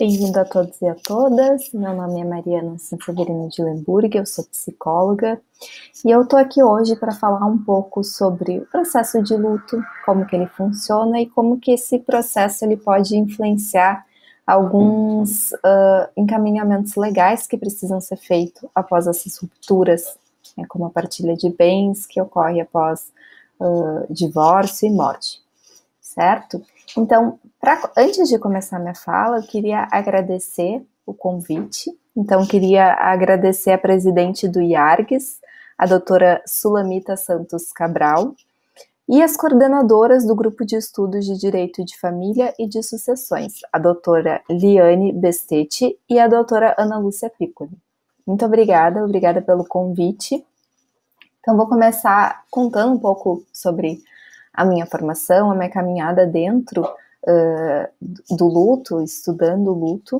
Bem-vindo a todos e a todas. Meu nome é Mariana Severino de Lemburg, eu sou psicóloga e eu tô aqui hoje para falar um pouco sobre o processo de luto, como que ele funciona e como que esse processo ele pode influenciar alguns encaminhamentos legais que precisam ser feitos após essas rupturas, como a partilha de bens que ocorre após divórcio e morte, certo? Então, antes de começar minha fala, eu queria agradecer o convite. Então, queria agradecer a presidente do IARGS, a doutora Sulamita Santos Cabral, e as coordenadoras do Grupo de Estudos de Direito de Família e de Sucessões, a doutora Liane Bestetti e a doutora Ana Lúcia Piccoli. Muito obrigada pelo convite. Então, vou começar contando um pouco sobre a minha formação, a minha caminhada dentro do luto, estudando o luto.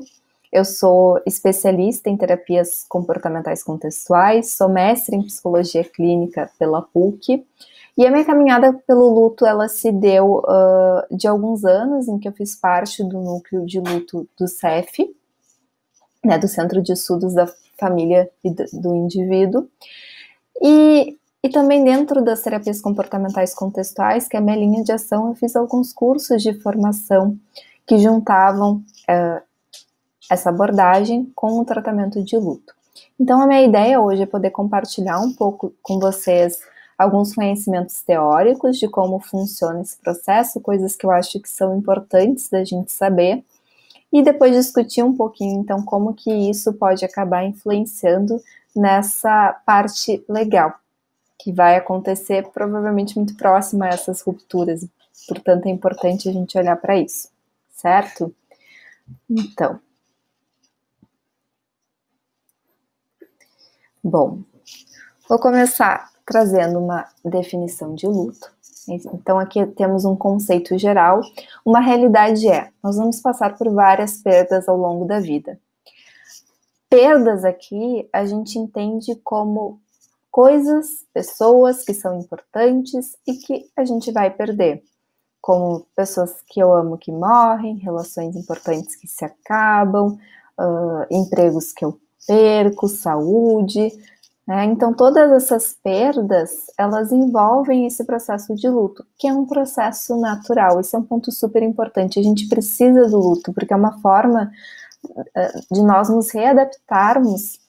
Eu sou especialista em terapias comportamentais contextuais, sou mestre em psicologia clínica pela PUC, e a minha caminhada pelo luto, ela se deu de alguns anos em que eu fiz parte do núcleo de luto do CEF, né, do Centro de Estudos da Família e do Indivíduo, e também dentro das terapias comportamentais contextuais, que é a minha linha de ação, eu fiz alguns cursos de formação que juntavam essa abordagem com o tratamento de luto. Então, a minha ideia hoje é poder compartilhar um pouco com vocês alguns conhecimentos teóricos de como funciona esse processo, coisas que eu acho que são importantes da gente saber, e depois discutir um pouquinho, então, como que isso pode acabar influenciando nessa parte legal, que vai acontecer provavelmente muito próximo a essas rupturas, portanto é importante a gente olhar para isso, certo? Então, bom, vou começar trazendo uma definição de luto. Então aqui temos um conceito geral, uma realidade nós vamos passar por várias perdas ao longo da vida. Perdas aqui a gente entende como coisas, pessoas que são importantes e que a gente vai perder, como pessoas que eu amo que morrem, relações importantes que se acabam, empregos que eu perco, saúde, né? Então todas essas perdas, elas envolvem esse processo de luto, que é um processo natural. Esse é um ponto super importante, a gente precisa do luto, porque é uma forma de nós nos readaptarmos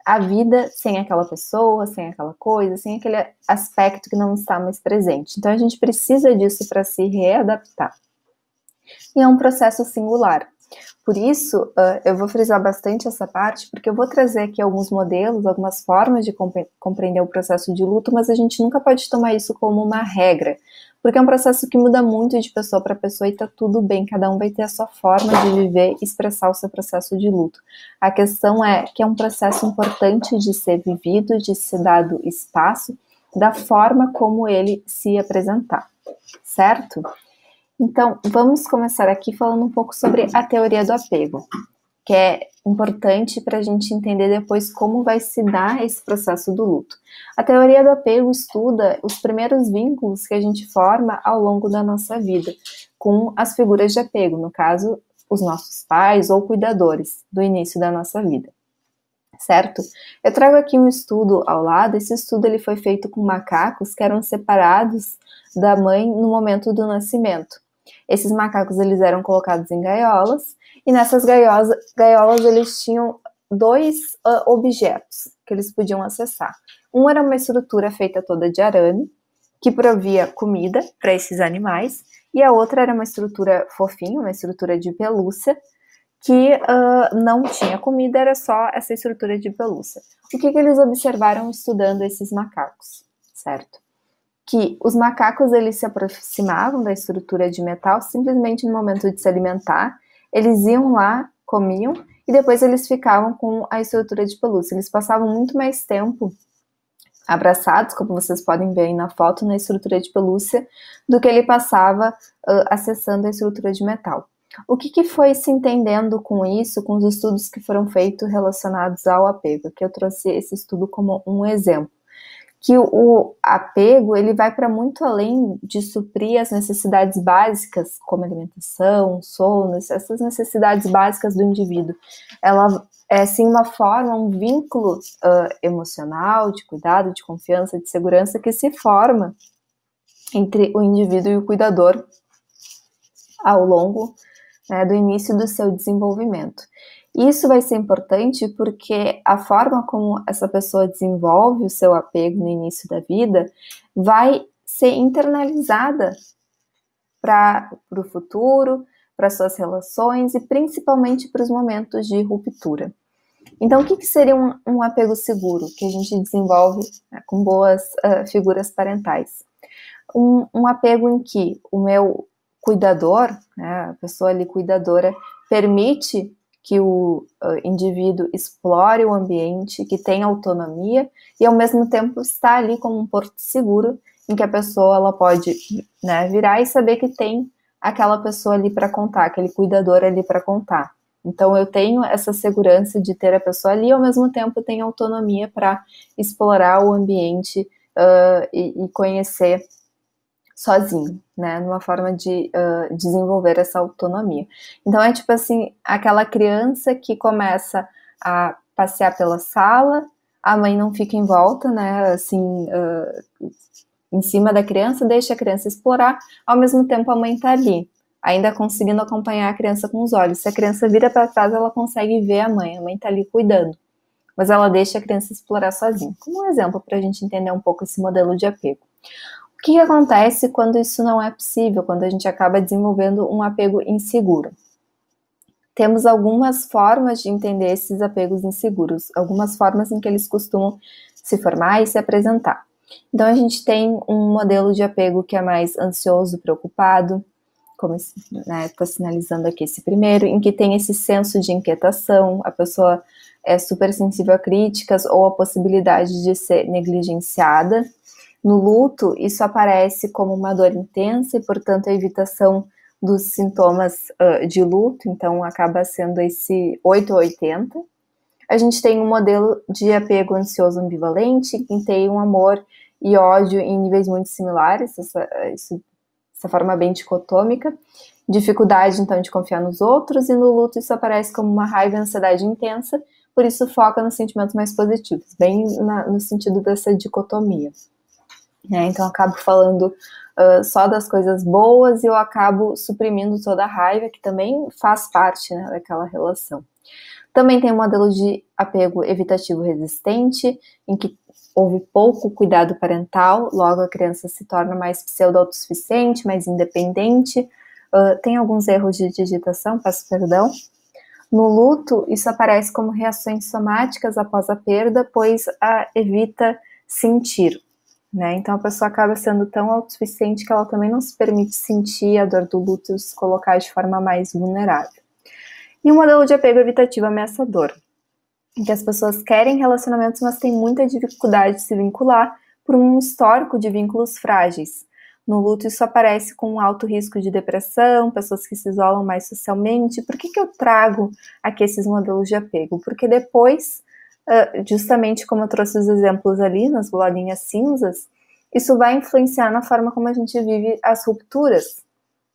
a vida sem aquela pessoa, sem aquela coisa, sem aquele aspecto que não está mais presente. Então, a gente precisa disso para se readaptar. E é um processo singular. Por isso, eu vou frisar bastante essa parte, porque eu vou trazer aqui alguns modelos, algumas formas de compreender o processo de luto, mas a gente nunca pode tomar isso como uma regra, porque é um processo que muda muito de pessoa para pessoa e tá tudo bem, cada um vai ter a sua forma de viver e expressar o seu processo de luto. A questão é que é um processo importante de ser vivido, de ser dado espaço, da forma como ele se apresentar, certo? Então, vamos começar aqui falando um pouco sobre a teoria do apego, que é importante para a gente entender depois como vai se dar esse processo do luto. A teoria do apego estuda os primeiros vínculos que a gente forma ao longo da nossa vida, com as figuras de apego, no caso, os nossos pais ou cuidadores do início da nossa vida, certo? Eu trago aqui um estudo ao lado, esse estudo ele foi feito com macacos que eram separados da mãe no momento do nascimento. Esses macacos eles eram colocados em gaiolas, e nessas gaiolas eles tinham dois objetos que eles podiam acessar. Um era uma estrutura feita toda de arame, que provia comida para esses animais, e a outra era uma estrutura fofinha, uma estrutura de pelúcia, que não tinha comida, era só essa estrutura de pelúcia. O que eles observaram estudando esses macacos, certo? Que os macacos eles se aproximavam da estrutura de metal simplesmente no momento de se alimentar, eles iam lá, comiam, e depois eles ficavam com a estrutura de pelúcia. Eles passavam muito mais tempo abraçados, como vocês podem ver aí na foto, na estrutura de pelúcia, do que ele passava acessando a estrutura de metal. O que foi se entendendo com isso, com os estudos que foram feitos relacionados ao apego? Que eu trouxe esse estudo como um exemplo. que o apego ele vai para muito além de suprir as necessidades básicas, como alimentação, sono, essas necessidades básicas do indivíduo. Ela é sim uma forma, um vínculo emocional, de cuidado, de confiança, de segurança que se forma entre o indivíduo e o cuidador ao longo, né, do início do seu desenvolvimento. Isso vai ser importante porque a forma como essa pessoa desenvolve o seu apego no início da vida vai ser internalizada para o futuro, para suas relações e principalmente para os momentos de ruptura. Então, o que seria um apego seguro que a gente desenvolve, né, com boas figuras parentais? Um apego em que o meu cuidador, né, a pessoa ali cuidadora, permite que o indivíduo explore o ambiente, que tenha autonomia e ao mesmo tempo está ali como um porto seguro em que a pessoa ela pode, né, virar e saber que tem aquela pessoa ali para contar, aquele cuidador ali para contar. Então eu tenho essa segurança de ter a pessoa ali e ao mesmo tempo tenho autonomia para explorar o ambiente e conhecer sozinho, né, numa forma de desenvolver essa autonomia. Então é tipo assim, aquela criança que começa a passear pela sala, a mãe não fica em volta, né, assim, em cima da criança, deixa a criança explorar, ao mesmo tempo a mãe tá ali, ainda conseguindo acompanhar a criança com os olhos. Se a criança vira para trás, ela consegue ver a mãe tá ali cuidando, mas ela deixa a criança explorar sozinha. Como um exemplo para a gente entender um pouco esse modelo de apego. O que acontece quando isso não é possível, quando a gente acaba desenvolvendo um apego inseguro? Temos algumas formas de entender esses apegos inseguros, algumas formas em que eles costumam se formar e se apresentar. Então a gente tem um modelo de apego que é mais ansioso, preocupado, como está sinalizando aqui esse primeiro, em que tem esse senso de inquietação, a pessoa é super sensível a críticas ou a possibilidade de ser negligenciada. No luto, isso aparece como uma dor intensa e, portanto, a evitação dos sintomas de luto, então acaba sendo esse 8 ou 80. A gente tem um modelo de apego ansioso ambivalente, que tem um amor e ódio em níveis muito similares, essa forma bem dicotômica. Dificuldade, então, de confiar nos outros, e no luto isso aparece como uma raiva e ansiedade intensa, por isso foca nos sentimentos mais positivos, bem no sentido dessa dicotomia. Então eu acabo falando só das coisas boas e eu acabo suprimindo toda a raiva, que também faz parte, né, daquela relação. Também tem um modelo de apego evitativo resistente, em que houve pouco cuidado parental, logo a criança se torna mais pseudo-autossuficiente, mais independente, tem alguns erros de digitação, peço perdão. No luto, isso aparece como reações somáticas após a perda, pois evita sentir. Né? Então a pessoa acaba sendo tão autossuficiente que ela também não se permite sentir a dor do luto e se colocar de forma mais vulnerável. E o modelo de apego evitativo ameaçador, em que as pessoas querem relacionamentos, mas têm muita dificuldade de se vincular por um histórico de vínculos frágeis. No luto isso aparece com um alto risco de depressão, pessoas que se isolam mais socialmente. Por que eu trago aqui esses modelos de apego? Porque depois, justamente como eu trouxe os exemplos ali nas bolinhas cinzas, isso vai influenciar na forma como a gente vive as rupturas,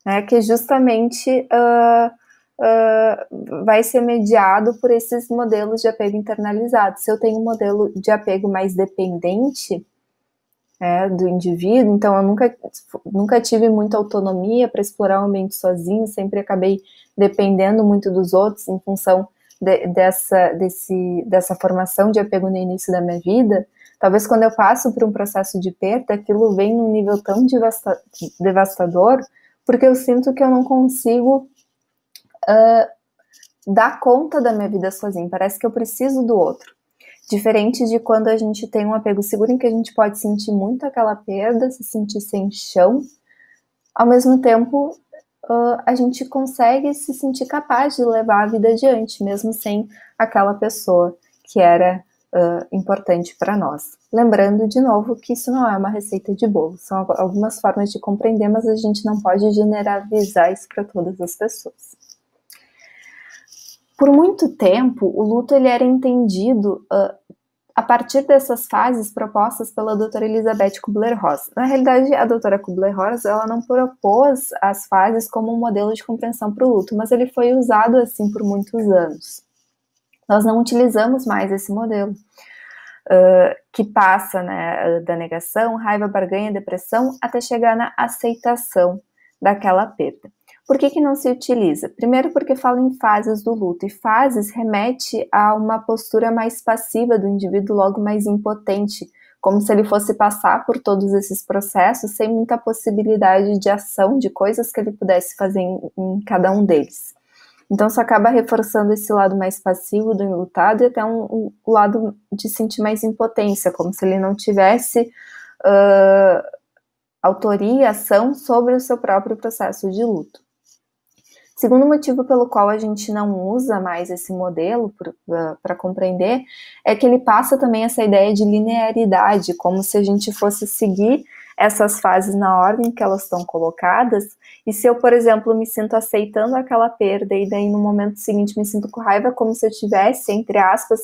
né, que justamente vai ser mediado por esses modelos de apego internalizados. Se eu tenho um modelo de apego mais dependente do indivíduo, então eu nunca tive muita autonomia para explorar o ambiente sozinho, sempre acabei dependendo muito dos outros em função dessa formação de apego no início da minha vida. Talvez quando eu passo por um processo de perda, aquilo vem num nível tão devastador, porque eu sinto que eu não consigo dar conta da minha vida sozinho, parece que eu preciso do outro. Diferente de quando a gente tem um apego seguro, em que a gente pode sentir muito aquela perda, se sentir sem chão, ao mesmo tempo a gente consegue se sentir capaz de levar a vida adiante, mesmo sem aquela pessoa que era importante para nós. Lembrando de novo que isso não é uma receita de bolo, são algumas formas de compreender, mas a gente não pode generalizar isso para todas as pessoas. Por muito tempo, o luto ele era entendido a partir dessas fases propostas pela doutora Elizabeth Kubler-Ross. Na realidade, a doutora Kubler-Ross, ela não propôs as fases como um modelo de compreensão para o luto, mas ele foi usado assim por muitos anos. Nós não utilizamos mais esse modelo, que passa, né, da negação, raiva, barganha, depressão, até chegar na aceitação daquela perda. Por que não se utiliza? Primeiro porque fala em fases do luto, e fases remete a uma postura mais passiva do indivíduo, logo mais impotente, como se ele fosse passar por todos esses processos sem muita possibilidade de ação, de coisas que ele pudesse fazer em cada um deles. Então isso acaba reforçando esse lado mais passivo do enlutado e até um lado de sentir mais impotência, como se ele não tivesse autoria e ação sobre o seu próprio processo de luto. Segundo motivo pelo qual a gente não usa mais esse modelo para compreender é que ele passa também essa ideia de linearidade, como se a gente fosse seguir essas fases na ordem que elas estão colocadas, e se eu, por exemplo, me sinto aceitando aquela perda e daí no momento seguinte me sinto com raiva, como se eu tivesse, entre aspas,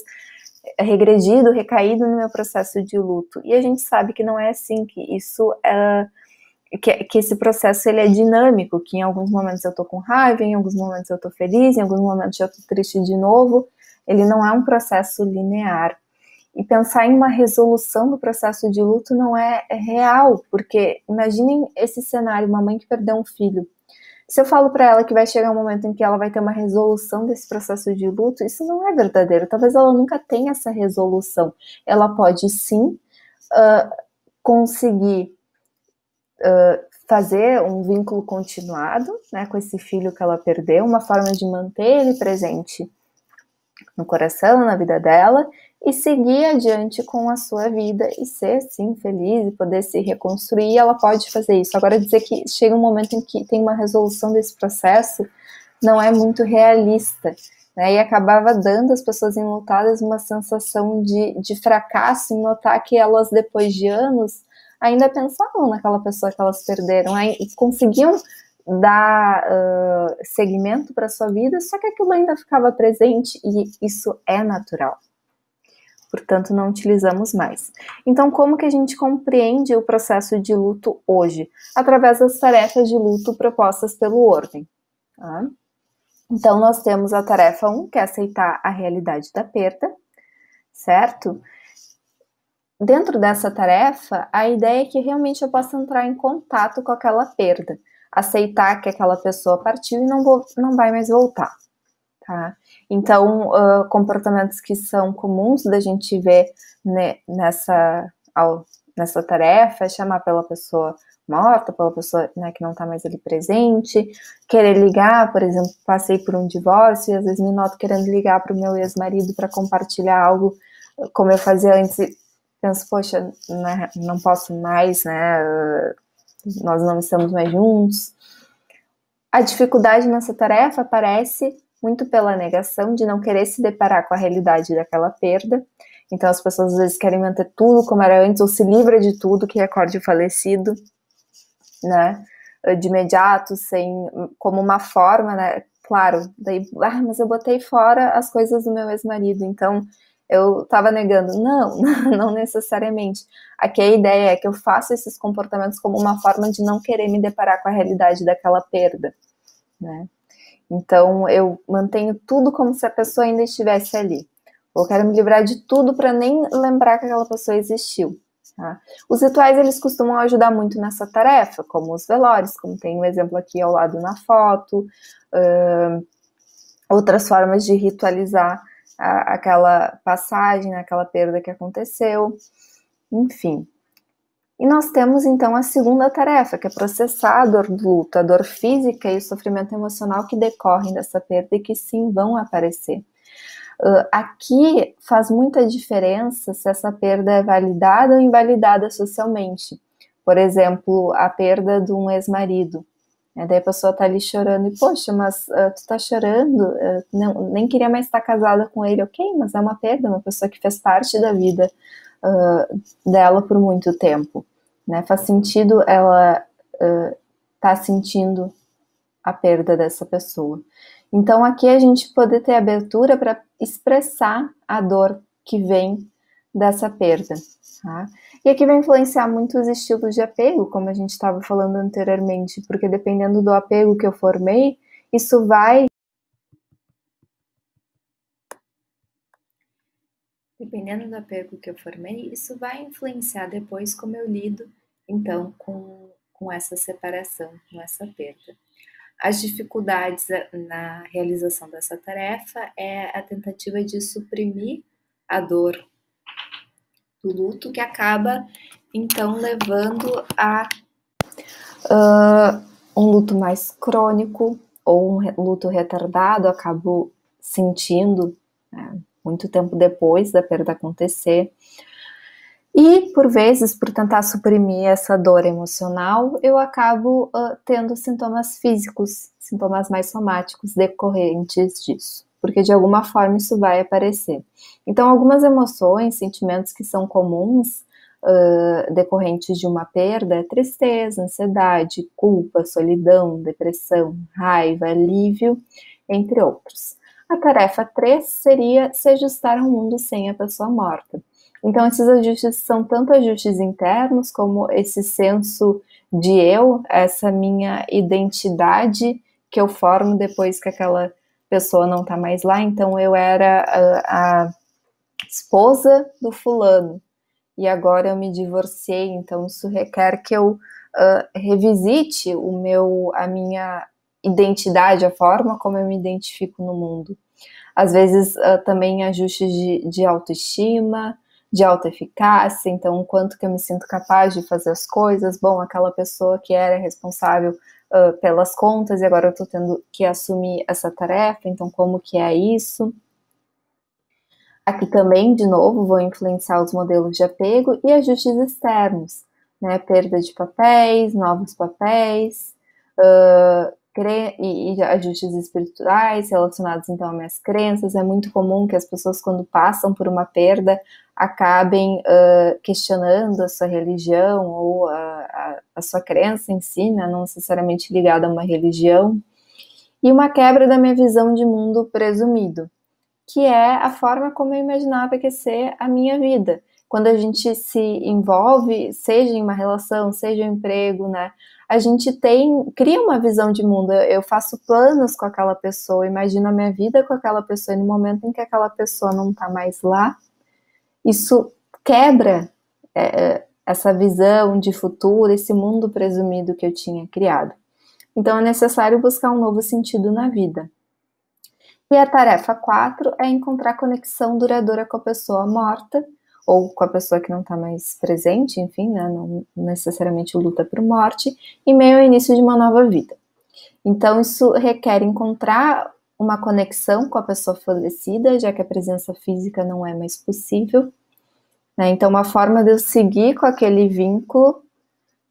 regredido, recaído no meu processo de luto. E a gente sabe que não é assim, que isso que esse processo ele é dinâmico, que em alguns momentos eu tô com raiva, em alguns momentos eu tô feliz, em alguns momentos eu tô triste de novo. Ele não é um processo linear. E pensar em uma resolução do processo de luto não é real, porque imaginem esse cenário, uma mãe que perdeu um filho. Se eu falo para ela que vai chegar um momento em que ela vai ter uma resolução desse processo de luto, isso não é verdadeiro. Talvez ela nunca tenha essa resolução. Ela pode sim conseguir fazer um vínculo continuado, né, com esse filho que ela perdeu, uma forma de manter ele presente no coração, na vida dela, e seguir adiante com a sua vida e ser, sim, feliz e poder se reconstruir, ela pode fazer isso. Agora, dizer que chega um momento em que tem uma resolução desse processo não é muito realista, né? E acabava dando às pessoas enlutadas uma sensação de fracasso em notar que elas, depois de anos, ainda pensavam naquela pessoa que elas perderam, e conseguiam dar segmento para a sua vida, só que aquilo ainda ficava presente, e isso é natural. Portanto, não utilizamos mais. Então, como que a gente compreende o processo de luto hoje? Através das tarefas de luto propostas pelo Orben. Tá? Então, nós temos a tarefa 1, que é aceitar a realidade da perda, certo? Dentro dessa tarefa, a ideia é que realmente eu possa entrar em contato com aquela perda, aceitar que aquela pessoa partiu e não vai mais voltar. Tá? Então, comportamentos que são comuns da gente ver, né, nessa tarefa é chamar pela pessoa morta, pela pessoa, né, que não está mais ali presente, querer ligar, por exemplo, passei por um divórcio e às vezes me noto querendo ligar para o meu ex-marido para compartilhar algo como eu fazia antes, e penso, poxa, né, não posso mais, né, nós não estamos mais juntos. A dificuldade nessa tarefa aparece muito pela negação de não querer se deparar com a realidade daquela perda. Então as pessoas às vezes querem manter tudo como era antes, ou se livra de tudo que recorde o falecido, né, de imediato, como uma forma, né, claro, daí, mas eu botei fora as coisas do meu ex-marido, então eu estava negando. Não necessariamente. Aqui a ideia é que eu faço esses comportamentos como uma forma de não querer me deparar com a realidade daquela perda, né? Então, eu mantenho tudo como se a pessoa ainda estivesse ali. Eu quero me livrar de tudo para nem lembrar que aquela pessoa existiu. Tá? Os rituais, eles costumam ajudar muito nessa tarefa, como os velórios, como tem um exemplo aqui ao lado na foto, outras formas de ritualizar aquela passagem, aquela perda que aconteceu, enfim. E nós temos, então, a segunda tarefa, que é processar a dor do luto, a dor física e o sofrimento emocional que decorrem dessa perda e que sim vão aparecer. Aqui faz muita diferença se essa perda é validada ou invalidada socialmente. Por exemplo, a perda de um ex-marido. Daí a pessoa tá ali chorando e, poxa, mas tu tá chorando, nem queria mais estar casada com ele, ok, mas é uma perda, uma pessoa que fez parte da vida dela por muito tempo, né? Faz sentido ela tá sentindo a perda dessa pessoa. Então aqui a gente poder ter abertura para expressar a dor que vem dessa perda, tá? E aqui vai influenciar muito os estilos de apego, como a gente estava falando anteriormente, porque dependendo do apego que eu formei, isso vai... Dependendo do apego que eu formei, isso vai influenciar depois como eu lido, então, com essa separação, com essa perda. As dificuldades na realização dessa tarefa é a tentativa de suprimir a dor do luto, que acaba, então, levando a um luto mais crônico ou um luto retardado. Eu acabo sentindo, né, muito tempo depois da perda acontecer. E, por vezes, por tentar suprimir essa dor emocional, eu acabo tendo sintomas físicos, sintomas mais somáticos decorrentes disso, porque de alguma forma isso vai aparecer. Então, algumas emoções, sentimentos que são comuns decorrentes de uma perda é tristeza, ansiedade, culpa, solidão, depressão, raiva, alívio, entre outros. A tarefa 3 seria se ajustar ao mundo sem a pessoa morta. Então, esses ajustes são tanto ajustes internos, como esse senso de eu, essa minha identidade que eu formo depois que aquela pessoa não está mais lá. Então, eu era a esposa do fulano e agora eu me divorciei. Então, isso requer que eu revisite a minha identidade, a forma como eu me identifico no mundo. Às vezes, também ajustes de autoestima, de autoeficácia, então o quanto que eu me sinto capaz de fazer as coisas. Bom, aquela pessoa que era responsável pelas contas e agora eu estou tendo que assumir essa tarefa, então como que é isso? Aqui também, de novo, vou influenciar os modelos de apego e ajustes externos, né? Perda de papéis, novos papéis, e ajustes espirituais relacionados então às minhas crenças. É muito comum que as pessoas, quando passam por uma perda, acabem questionando a sua religião ou a sua crença em si, né? Não necessariamente ligada a uma religião. E uma quebra da minha visão de mundo presumido, que é a forma como eu imaginava que ia ser a minha vida. Quando a gente se envolve, seja em uma relação, seja em um emprego, né? A gente cria uma visão de mundo. Eu faço planos com aquela pessoa, imagino a minha vida com aquela pessoa, e no momento em que aquela pessoa não está mais lá, isso quebra essa visão de futuro, esse mundo presumido que eu tinha criado. Então é necessário buscar um novo sentido na vida. E a tarefa 4 é encontrar conexão duradoura com a pessoa morta, ou com a pessoa que não está mais presente, enfim, né, não necessariamente luta por morte, em meio ao início de uma nova vida. Então, isso requer encontrar uma conexão com a pessoa falecida, já que a presença física não é mais possível, né? Então, uma forma de eu seguir com aquele vínculo,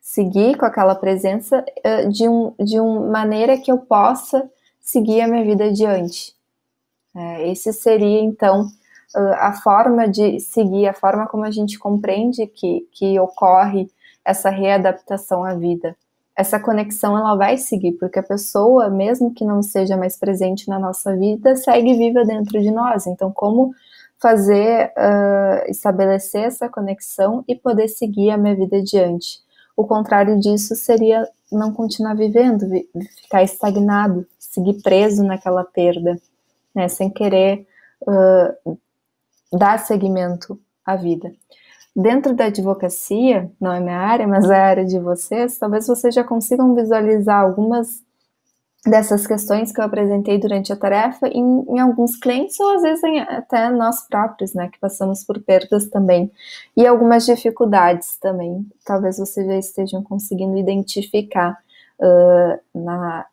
seguir com aquela presença, de uma maneira que eu possa seguir a minha vida adiante. Esse seria, então, a forma de seguir, a forma como a gente compreende que ocorre essa readaptação à vida. Essa conexão, ela vai seguir, porque a pessoa, mesmo que não seja mais presente na nossa vida, segue viva dentro de nós. Então, como fazer, estabelecer essa conexão e poder seguir a minha vida adiante? O contrário disso seria não continuar vivendo, ficar estagnado, seguir preso naquela perda, né, sem querer dar seguimento à vida. Dentro da advocacia, não é minha área, mas é a área de vocês, talvez vocês já consigam visualizar algumas dessas questões que eu apresentei durante a tarefa em alguns clientes, ou às vezes até nós próprios, né, que passamos por perdas também, e algumas dificuldades também, talvez vocês já estejam conseguindo identificar na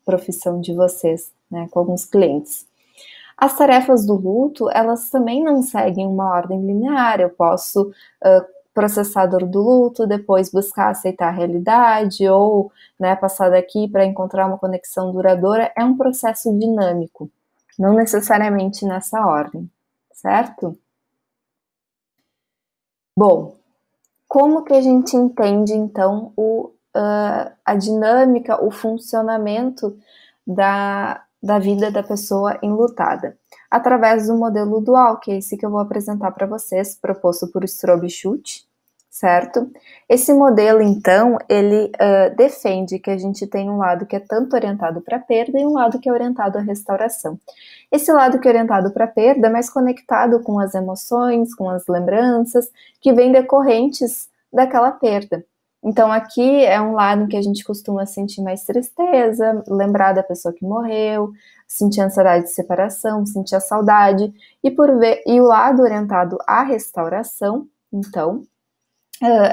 profissão de vocês, né, com alguns clientes. As tarefas do luto, elas também não seguem uma ordem linear. Eu posso processar a dor do luto, depois buscar aceitar a realidade, ou, né, passar daqui para encontrar uma conexão duradoura. É um processo dinâmico, não necessariamente nessa ordem, certo? Bom, como que a gente entende, então, a dinâmica, o funcionamento da vida da pessoa enlutada? através do modelo dual, que é esse que eu vou apresentar para vocês, proposto por Strobe-Schutt, certo? Esse modelo, então, ele defende que a gente tem um lado que é tanto orientado para a perda e um lado que é orientado à restauração. Esse lado que é orientado para a perda é mais conectado com as emoções, com as lembranças, que vêm decorrentes daquela perda. Então, aqui é um lado que a gente costuma sentir mais tristeza, lembrar da pessoa que morreu, sentir ansiedade de separação, sentir a saudade, e o lado orientado à restauração, então,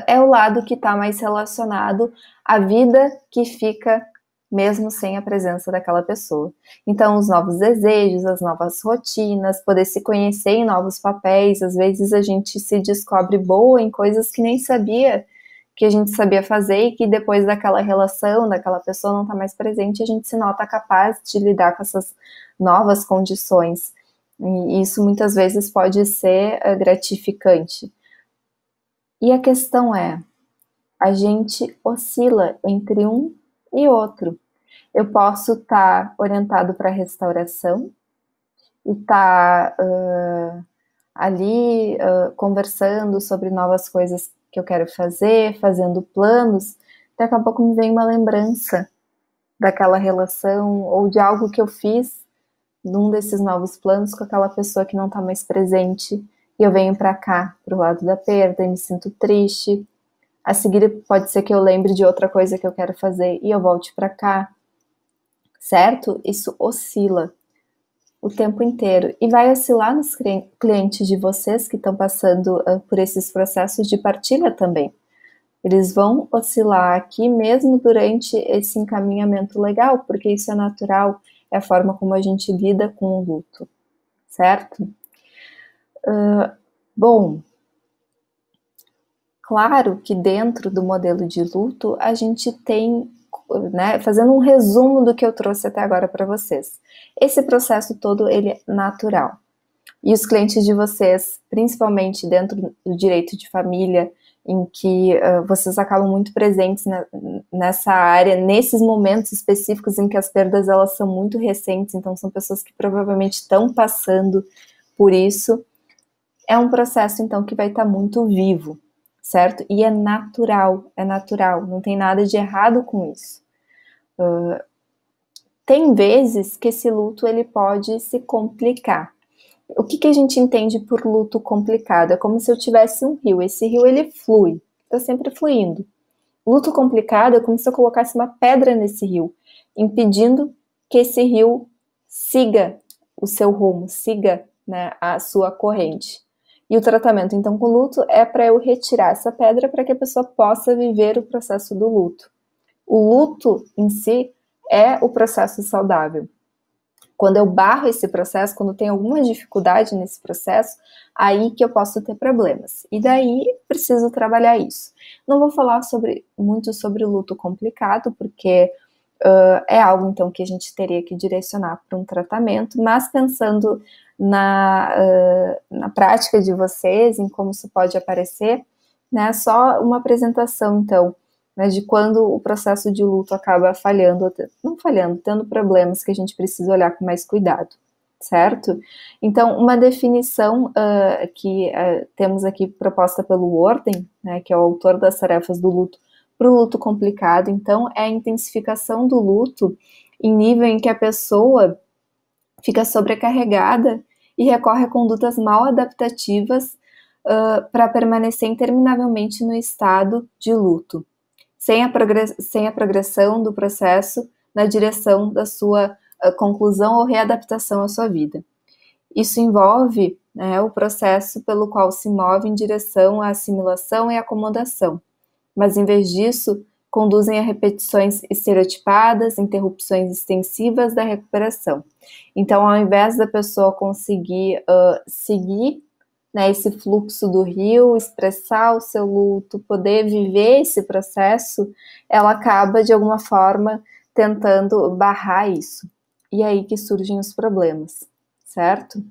é o lado que está mais relacionado à vida que fica mesmo sem a presença daquela pessoa. Então, os novos desejos, as novas rotinas, poder se conhecer em novos papéis, às vezes a gente se descobre boa em coisas que nem sabia que a gente sabia fazer e que depois daquela relação, daquela pessoa não está mais presente, a gente se nota capaz de lidar com essas novas condições. E isso muitas vezes pode ser gratificante. E a questão é, a gente oscila entre um e outro. Eu posso estar orientado para a restauração e estar ali conversando sobre novas coisas que eu quero fazer, fazendo planos, daqui a pouco me vem uma lembrança daquela relação ou de algo que eu fiz num desses novos planos com aquela pessoa que não está mais presente e eu venho para cá, para o lado da perda e me sinto triste. A seguir pode ser que eu lembre de outra coisa que eu quero fazer e eu volte para cá, certo? Isso oscila o tempo inteiro e vai oscilar nos clientes de vocês que estão passando por esses processos de partilha também. Eles vão oscilar aqui mesmo durante esse encaminhamento legal, porque isso é natural, é a forma como a gente lida com o luto, certo? Bom, claro que dentro do modelo de luto a gente tem, né, fazendo um resumo do que eu trouxe até agora para vocês. Esse processo todo, ele é natural. E os clientes de vocês, principalmente dentro do direito de família, em que vocês acabam muito presentes nessa área, nesses momentos específicos em que as perdas elas são muito recentes, então são pessoas que provavelmente estão passando por isso. É um processo, então, que vai estar muito vivo, certo? E é natural, não tem nada de errado com isso. Tem vezes que esse luto ele pode se complicar. O que a gente entende por luto complicado? É como se eu tivesse um rio. Esse rio, ele flui, está sempre fluindo. Luto complicado é como se eu colocasse uma pedra nesse rio, impedindo que esse rio siga o seu rumo, siga, né, a sua corrente. E o tratamento, então, com luto é para eu retirar essa pedra para que a pessoa possa viver o processo do luto. O luto em si é o processo saudável. Quando eu barro esse processo, quando tem alguma dificuldade nesse processo, aí que eu posso ter problemas. E daí preciso trabalhar isso. Não vou falar muito sobre o luto complicado, porque é algo então que a gente teria que direcionar para um tratamento, mas pensando na prática de vocês, em como isso pode aparecer, né, só uma apresentação então, né, de quando o processo de luto acaba falhando, não falhando, tendo problemas que a gente precisa olhar com mais cuidado, certo? Então, uma definição que temos aqui proposta pelo Worden, né, que é o autor das tarefas do luto, para o luto complicado, então, é a intensificação do luto em nível em que a pessoa fica sobrecarregada e recorre a condutas mal adaptativas para permanecer interminavelmente no estado de luto, sem a progressão do processo na direção da sua conclusão ou readaptação à sua vida. Isso envolve, né, o processo pelo qual se move em direção à assimilação e acomodação, mas em vez disso, conduzem a repetições estereotipadas, interrupções extensivas da recuperação. Então, ao invés da pessoa conseguir seguir, né, esse fluxo do rio, expressar o seu luto, poder viver esse processo, ela acaba, de alguma forma, tentando barrar isso. E é aí que surgem os problemas, certo?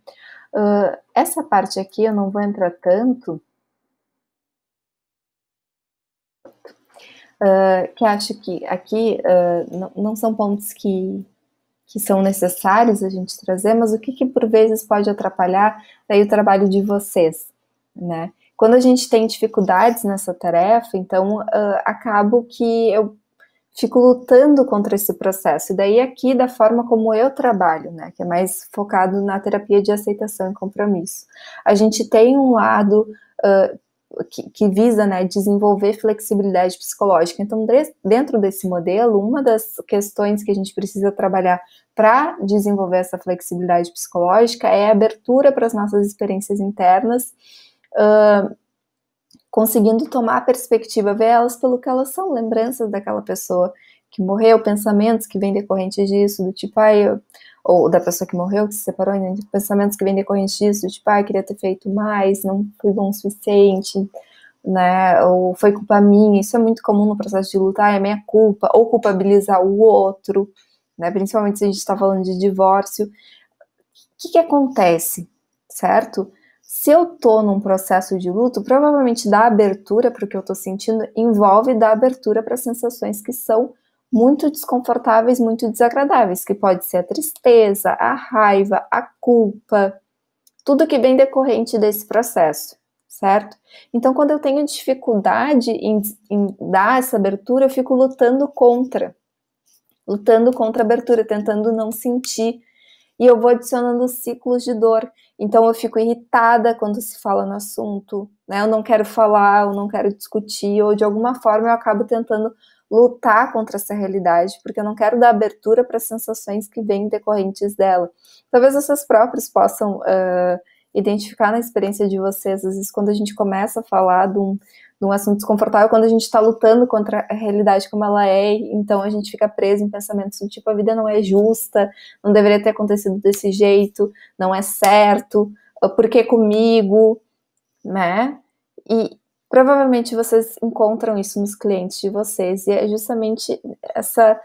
Essa parte aqui eu não vou entrar tanto, que acho que aqui não são pontos que que são necessários a gente trazer, mas o que por vezes pode atrapalhar daí o trabalho de vocês, né? Quando a gente tem dificuldades nessa tarefa, então acabo que eu fico lutando contra esse processo. E daí aqui da forma como eu trabalho, né, que é mais focado na terapia de aceitação e compromisso. A gente tem um lado que visa, né, desenvolver flexibilidade psicológica. Então, dentro desse modelo, uma das questões que a gente precisa trabalhar para desenvolver essa flexibilidade psicológica é a abertura para as nossas experiências internas, conseguindo tomar a perspectiva, ver elas pelo que elas são, lembranças daquela pessoa que morreu, pensamentos que vêm decorrentes disso, do tipo, ou da pessoa que morreu, que se separou, né, pensamentos que vêm decorrentes disso, do tipo, queria ter feito mais, não fui bom o suficiente, né, ou foi culpa minha. Isso é muito comum no processo de luta, é minha culpa, ou culpabilizar o outro, né, principalmente se a gente está falando de divórcio. O que acontece, certo? Se eu tô num processo de luto, provavelmente dar abertura para o que eu tô sentindo envolve dar abertura para sensações que são muito desconfortáveis, muito desagradáveis, que pode ser a tristeza, a raiva, a culpa, tudo que vem decorrente desse processo, certo? Então, quando eu tenho dificuldade em dar essa abertura, eu fico lutando contra a abertura, tentando não sentir, e eu vou adicionando ciclos de dor. Então eu fico irritada quando se fala no assunto, né? Eu não quero falar, eu não quero discutir, ou de alguma forma eu acabo tentando lutar contra essa realidade, porque eu não quero dar abertura para as sensações que vêm decorrentes dela. Talvez vocês próprios possam identificar na experiência de vocês, às vezes quando a gente começa a falar de um assunto desconfortável, quando a gente está lutando contra a realidade como ela é, então a gente fica preso em pensamentos do tipo, a vida não é justa, não deveria ter acontecido desse jeito, não é certo, por que comigo, né? E provavelmente vocês encontram isso nos clientes de vocês, e é justamente essa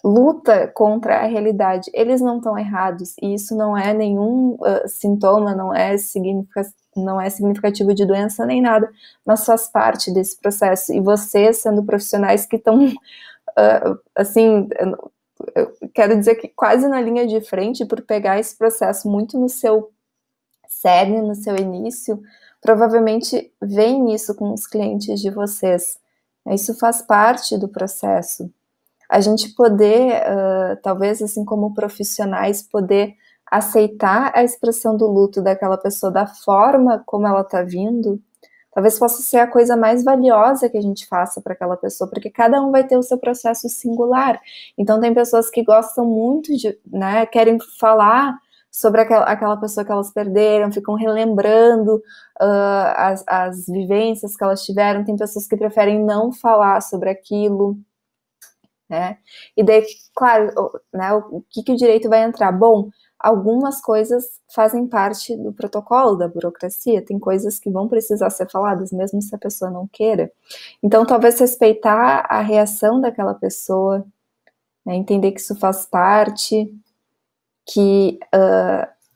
luta contra a realidade. Eles não estão errados, e isso não é nenhum sintoma, não é significativo de doença nem nada, mas faz parte desse processo. E vocês, sendo profissionais que estão, assim, eu quero dizer que quase na linha de frente, por pegar esse processo muito no seu cerne, no seu início, provavelmente veem isso com os clientes de vocês. Isso faz parte do processo. A gente poder, talvez assim como profissionais, poder aceitar a expressão do luto daquela pessoa da forma como ela está vindo, talvez possa ser a coisa mais valiosa que a gente faça para aquela pessoa, porque cada um vai ter o seu processo singular. Então tem pessoas que gostam muito de, né, querem falar sobre aquela pessoa que elas perderam, ficam relembrando as vivências que elas tiveram. Tem pessoas que preferem não falar sobre aquilo, né? E daí, claro, né, o que o direito vai entrar? Bom, algumas coisas fazem parte do protocolo da burocracia, tem coisas que vão precisar ser faladas, mesmo se a pessoa não queira. Então, talvez respeitar a reação daquela pessoa, né, entender que isso faz parte, que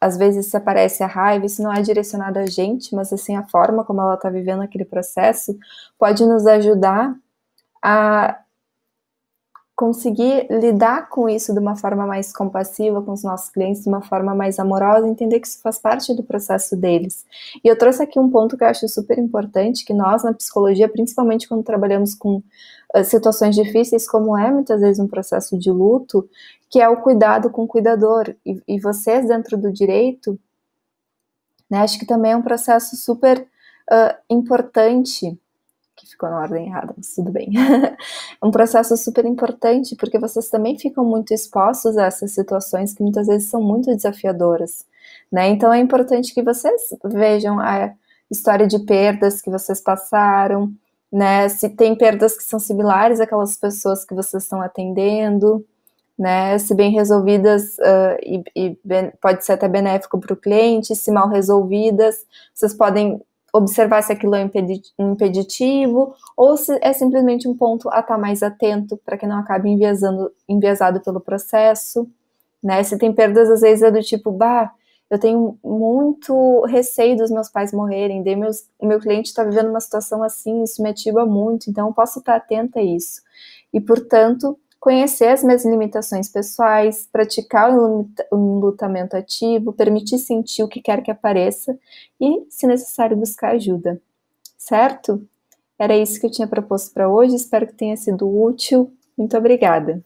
às vezes se aparece a raiva, isso não é direcionado a gente, mas assim, a forma como ela está vivendo aquele processo pode nos ajudar a conseguir lidar com isso de uma forma mais compassiva com os nossos clientes, de uma forma mais amorosa, entender que isso faz parte do processo deles. E eu trouxe aqui um ponto que eu acho super importante, que nós na psicologia, principalmente quando trabalhamos com situações difíceis, como é muitas vezes um processo de luto, que é o cuidado com o cuidador. E vocês dentro do direito, né, acho que também é um processo super importante, que ficou na ordem errada, mas tudo bem. É um processo super importante, porque vocês também ficam muito expostos a essas situações que muitas vezes são muito desafiadoras, né? Então é importante que vocês vejam a história de perdas que vocês passaram, né? Se tem perdas que são similares àquelas pessoas que vocês estão atendendo, né? Se bem resolvidas pode ser até benéfico para o cliente, se mal resolvidas, vocês podem observar se aquilo é um impeditivo ou se é simplesmente um ponto a estar mais atento para que não acabe enviesado pelo processo, né? Se tem perdas, às vezes é do tipo, eu tenho muito receio dos meus pais morrerem, o meu cliente está vivendo uma situação assim, isso me ativa muito, então eu posso estar atenta a isso. E, portanto, conhecer as minhas limitações pessoais, praticar o enlutamento ativo, permitir sentir o que quer que apareça e, se necessário, buscar ajuda. Certo? Era isso que eu tinha proposto para hoje, espero que tenha sido útil. Muito obrigada!